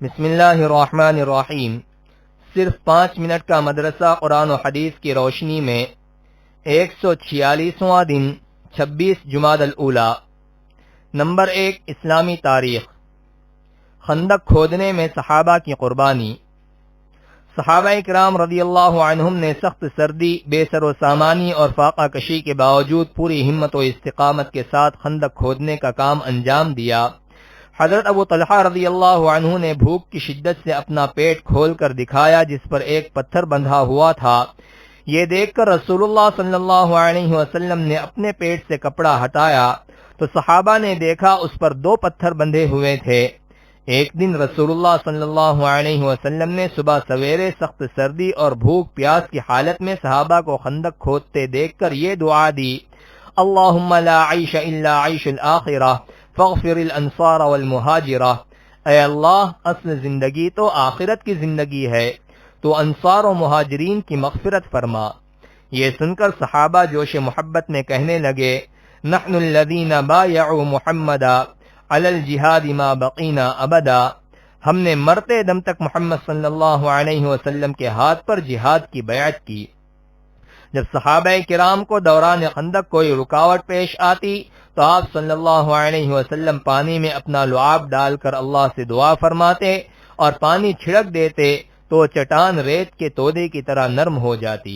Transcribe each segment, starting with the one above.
بسم اللہ الرحمن الرحیم۔ صرف 5 منٹ کا مدرسہ قرآن و حدیث کی روشنی میں 146واں دن 26 جمادی الاولیٰ۔ نمبر 1، اسلامی تاریخ۔ خندق کھودنے میں صحابہ کی قربانی۔ صحابہ کرام رضی اللہ عنہم نے سخت سردی، بے سر و سامانی اور فاقہ کشی کے باوجود پوری ہمت و استقامت کے ساتھ خندق کھودنے کا کام انجام دیا۔ حضرت ابو طلحہ رضی اللہ عنہ نے بھوک کی شدت سے اپنا پیٹ کھول کر دکھایا جس پر ایک پتھر بندھا ہوا تھا۔ یہ دیکھ کر رسول اللہ صلی اللہ علیہ وسلم نے اپنے پیٹ سے کپڑا ہٹایا تو صحابہ نے دیکھا اس پر 2 پتھر بندھے ہوئے تھے۔ ایک دن رسول اللہ صلی اللہ علیہ وسلم نے صبح سویرے سخت سردی اور بھوک پیاس کی حالت میں صحابہ کو خندق کھودتے دیکھ کر یہ دعا دی: اللہم لا عیش الا عیش الآخرہ فاغفر الانصار والمہاجرہ۔ اے اللہ، اصل زندگی تو آخرت کی زندگی ہے، تو انصار و مہاجرین کی مغفرت فرما۔ یہ سن کر صحابہ جوش محبت میں کہنے لگے: نحن الذین بایعوا محمدا علی الجہاد ما بقینا ابدا۔ ہم نے مرتے دم تک محمد صلی اللہ علیہ وسلم کے ہاتھ پر جہاد کی بیعت کی۔ جب صحابہ کرام کو دوران خندق کوئی رکاوٹ پیش آتی تو آپ صلی اللہ علیہ وسلم پانی میں اپنا لعاب ڈال کر اللہ سے دعا فرماتے اور پانی چھڑک دیتے تو چٹان ریت کے تودے کی طرح نرم ہو جاتی۔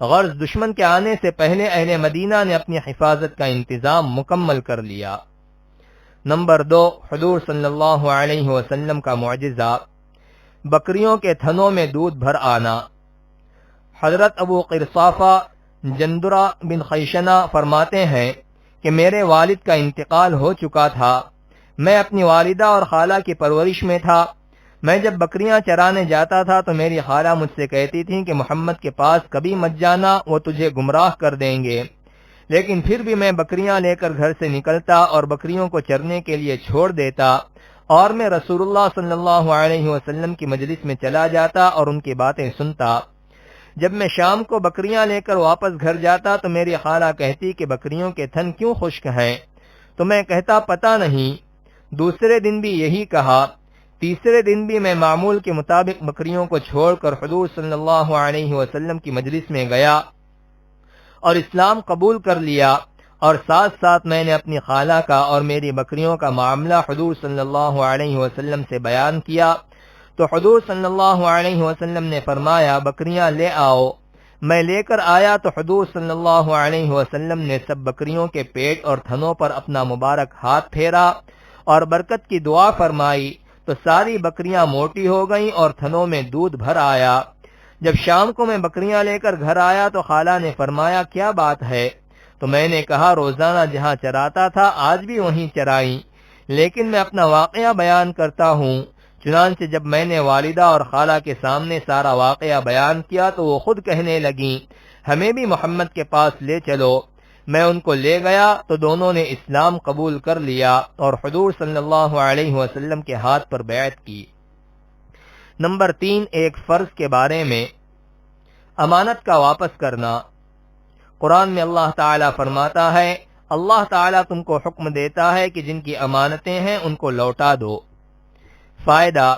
غرض دشمن کے آنے سے پہلے اہل مدینہ نے اپنی حفاظت کا انتظام مکمل کر لیا۔ نمبر 2، حضور صلی اللہ علیہ وسلم کا معجزہ، بکریوں کے تھنوں میں دودھ بھر آنا۔ حضرت ابو قرصافہ جندرہ بن خیشنہ فرماتے ہیں کہ میرے والد کا انتقال ہو چکا تھا۔ میں اپنی والدہ اور خالہ کی پرورش میں تھا۔ میں جب بکریاں چرانے جاتا تھا تو میری خالہ مجھ سے کہتی تھی کہ محمد کے پاس کبھی مت جانا، وہ تجھے گمراہ کر دیں گے۔ لیکن پھر بھی میں بکریاں لے کر گھر سے نکلتا اور بکریوں کو چرنے کے لیے چھوڑ دیتا اور میں رسول اللہ صلی اللہ علیہ وسلم کی مجلس میں چلا جاتا اور ان کی باتیں سنتا۔ جب میں شام کو بکریاں لے کر واپس گھر جاتا تو میری خالہ کہتی کہ بکریوں کے تھن کیوں خشک ہیں؟ تو میں کہتا پتہ نہیں۔ دوسرے دن بھی یہی کہا۔ تیسرے دن بھی میں معمول کے مطابق بکریوں کو چھوڑ کر حضور صلی اللہ علیہ وسلم کی مجلس میں گیا اور اسلام قبول کر لیا، اور ساتھ ساتھ میں نے اپنی خالہ کا اور میری بکریوں کا معاملہ حضور صلی اللہ علیہ وسلم سے بیان کیا تو حضور صلی اللہ علیہ وسلم نے فرمایا بکریاں لے آؤ۔ میں لے کر آیا تو حضور صلی اللہ علیہ وسلم نے سب بکریوں کے پیٹ اور تھنوں پر اپنا مبارک ہاتھ پھیرا اور برکت کی دعا فرمائی تو ساری بکریاں موٹی ہو گئیں اور تھنوں میں دودھ بھر آیا۔ جب شام کو میں بکریاں لے کر گھر آیا تو خالہ نے فرمایا کیا بات ہے؟ تو میں نے کہا روزانہ جہاں چراتا تھا آج بھی وہیں چرائیں، لیکن میں اپنا واقعہ بیان کرتا ہوں۔ چنانچہ جب میں نے والدہ اور خالہ کے سامنے سارا واقعہ بیان کیا تو وہ خود کہنے لگیں ہمیں بھی محمد کے پاس لے چلو۔ میں ان کو لے گیا تو دونوں نے اسلام قبول کر لیا اور حضور صلی اللہ علیہ وسلم کے ہاتھ پر بیعت کی۔ نمبر 3، ایک فرض کے بارے میں، امانت کا واپس کرنا۔ قرآن میں اللہ تعالیٰ فرماتا ہے اللہ تعالیٰ تم کو حکم دیتا ہے کہ جن کی امانتیں ہیں ان کو لوٹا دو۔ فائدہ: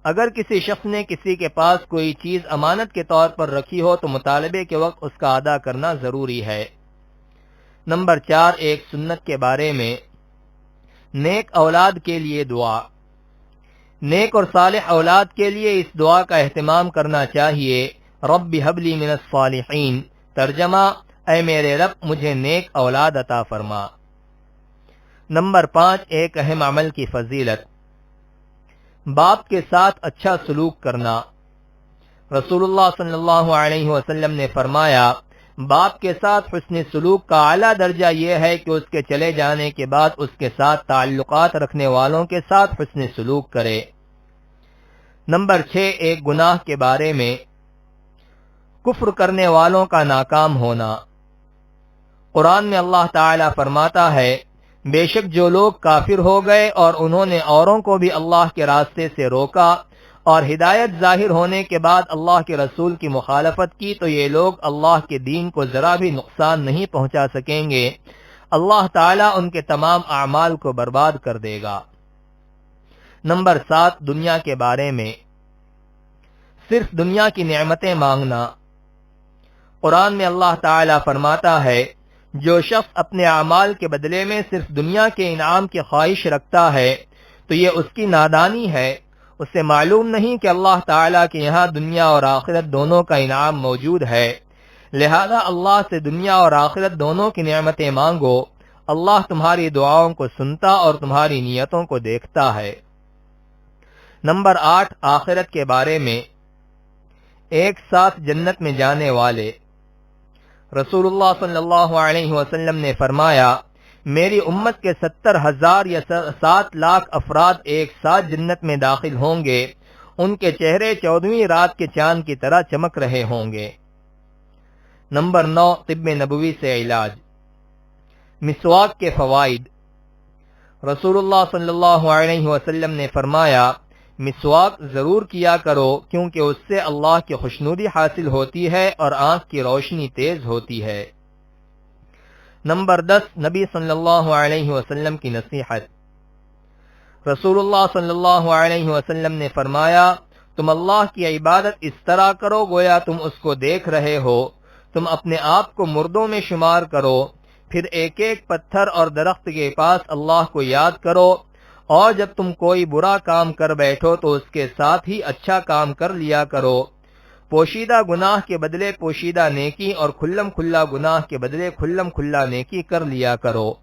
اگر کسی شخص نے کسی کے پاس کوئی چیز امانت کے طور پر رکھی ہو تو مطالبے کے وقت اس کا ادا کرنا ضروری ہے۔ نمبر 4، ایک سنت کے بارے میں، نیک اولاد کے لیے دعا۔ نیک اور صالح اولاد کے لیے اس دعا کا اہتمام کرنا چاہیے: رب ہب لی من الصالحین۔ ترجمہ: اے میرے رب مجھے نیک اولاد عطا فرما۔ نمبر 5، ایک اہم عمل کی فضیلت، باپ کے ساتھ اچھا سلوک کرنا۔ رسول اللہ صلی اللہ علیہ وسلم نے فرمایا باپ کے ساتھ حسن سلوک کا اعلیٰ درجہ یہ ہے کہ اس کے چلے جانے کے بعد اس کے ساتھ تعلقات رکھنے والوں کے ساتھ حسن سلوک کرے۔ نمبر 6، ایک گناہ کے بارے میں، کفر کرنے والوں کا ناکام ہونا۔ قرآن میں اللہ تعالیٰ فرماتا ہے بے شک جو لوگ کافر ہو گئے اور انہوں نے اوروں کو بھی اللہ کے راستے سے روکا اور ہدایت ظاہر ہونے کے بعد اللہ کے رسول کی مخالفت کی تو یہ لوگ اللہ کے دین کو ذرا بھی نقصان نہیں پہنچا سکیں گے، اللہ تعالیٰ ان کے تمام اعمال کو برباد کر دے گا۔ نمبر 7، دنیا کے بارے میں صرف دنیا کی نعمتیں مانگنا۔ قرآن میں اللہ تعالی فرماتا ہے، جو شخص اپنے اعمال کے بدلے میں صرف دنیا کے انعام کی خواہش رکھتا ہے تو یہ اس کی نادانی ہے، اسے معلوم نہیں کہ اللہ تعالی کے یہاں دنیا اور آخرت دونوں کا انعام موجود ہے، لہذا اللہ سے دنیا اور آخرت دونوں کی نعمتیں مانگو، اللہ تمہاری دعاؤں کو سنتا اور تمہاری نیتوں کو دیکھتا ہے۔ نمبر 8، آخرت کے بارے میں ایک ساتھ جنت میں جانے والے۔ رسول اللہ صلی اللہ علیہ وسلم نے فرمایا، میری امت کے 70,000 یا 7 لاکھ افراد ایک ساتھ جنت میں داخل ہوں گے، ان کے چہرے 14ویں رات کے چاند کی طرح چمک رہے ہوں گے۔ نمبر 9، طب نبوی سے علاج۔ مسواک کے فوائد۔ رسول اللہ صلی اللہ علیہ وسلم نے فرمایا، مسواک ضرور کیا کرو کیونکہ اس سے اللہ کی خوشنودی حاصل ہوتی ہے اور آنکھ کی روشنی تیز ہوتی ہے۔ نمبر 10، نبی صلی اللہ علیہ وسلم کی نصیحت۔ رسول اللہ صلی اللہ علیہ وسلم نے فرمایا، تم اللہ کی عبادت اس طرح کرو گویا تم اس کو دیکھ رہے ہو، تم اپنے آپ کو مردوں میں شمار کرو، پھر ایک ایک پتھر اور درخت کے پاس اللہ کو یاد کرو، اور جب تم کوئی برا کام کر بیٹھو تو اس کے ساتھ ہی اچھا کام کر لیا کرو، پوشیدہ گناہ کے بدلے پوشیدہ نیکی اور کھلم کھلا گناہ کے بدلے کھلم کھلا نیکی کر لیا کرو۔